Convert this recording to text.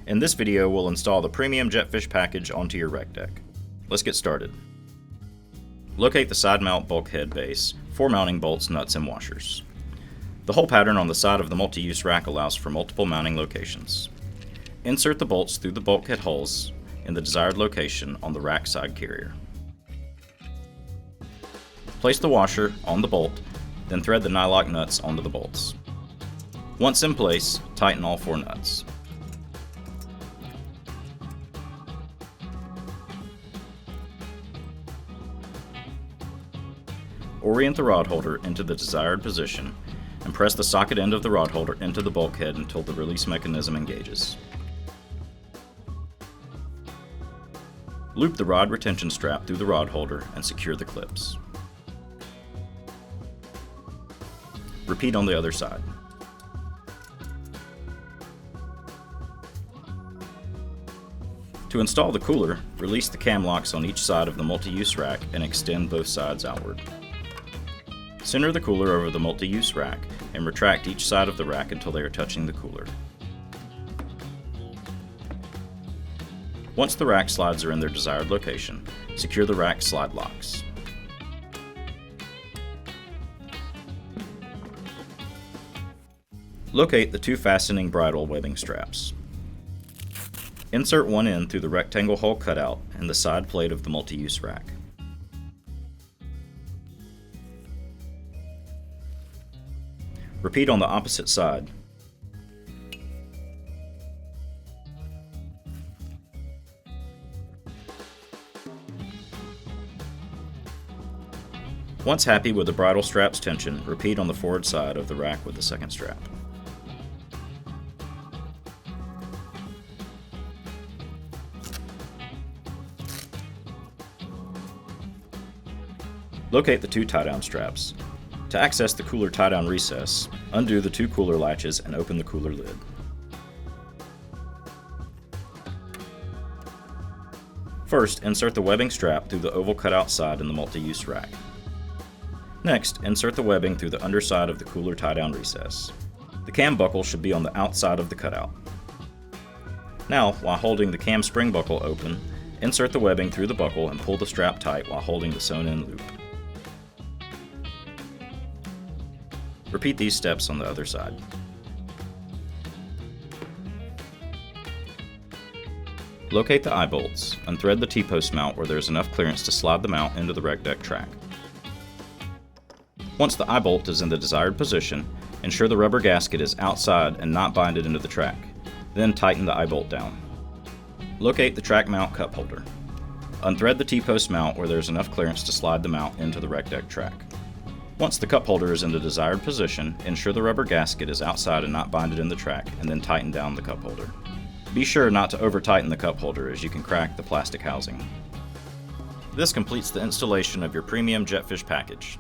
In this video, we'll install the premium JetFish package onto your RecDeck. Let's get started. Locate the side mount bulkhead base for mounting bolts, nuts, and washers. The hole pattern on the side of the multi-use rack allows for multiple mounting locations. Insert the bolts through the bulkhead holes in the desired location on the rack side carrier. Place the washer on the bolt, then thread the nylock nuts onto the bolts. Once in place, tighten all 4 nuts. Orient the rod holder into the desired position and press the socket end of the rod holder into the bulkhead until the release mechanism engages. Loop the rod retention strap through the rod holder and secure the clips. Repeat on the other side. To install the cooler, release the cam locks on each side of the multi-use rack and extend both sides outward. Center the cooler over the multi-use rack and retract each side of the rack until they are touching the cooler. Once the rack slides are in their desired location, secure the rack slide locks. Locate the 2 fastening bridle webbing straps. Insert one end through the rectangle hole cutout in the side plate of the multi-use rack. Repeat on the opposite side. Once happy with the bridle strap's tension, repeat on the forward side of the rack with the second strap. Locate the 2 tie-down straps. To access the cooler tie-down recess, undo the 2 cooler latches and open the cooler lid. First, insert the webbing strap through the oval cutout side in the multi-use rack. Next, insert the webbing through the underside of the cooler tie-down recess. The cam buckle should be on the outside of the cutout. Now, while holding the cam spring buckle open, insert the webbing through the buckle and pull the strap tight while holding the sewn-in loop. Repeat these steps on the other side. Locate the eye bolts, unthread the T-post mount where there is enough clearance to slide the mount into the RecDeck track. Once the eye bolt is in the desired position, ensure the rubber gasket is outside and not binded into the track. Then tighten the eye bolt down. Locate the track mount cup holder. Unthread the T-post mount where there is enough clearance to slide the mount into the RecDeck track. Once the cup holder is in the desired position, ensure the rubber gasket is outside and not binded in the track, and then tighten down the cup holder. Be sure not to over-tighten the cup holder as you can crack the plastic housing. This completes the installation of your premium JetFish package.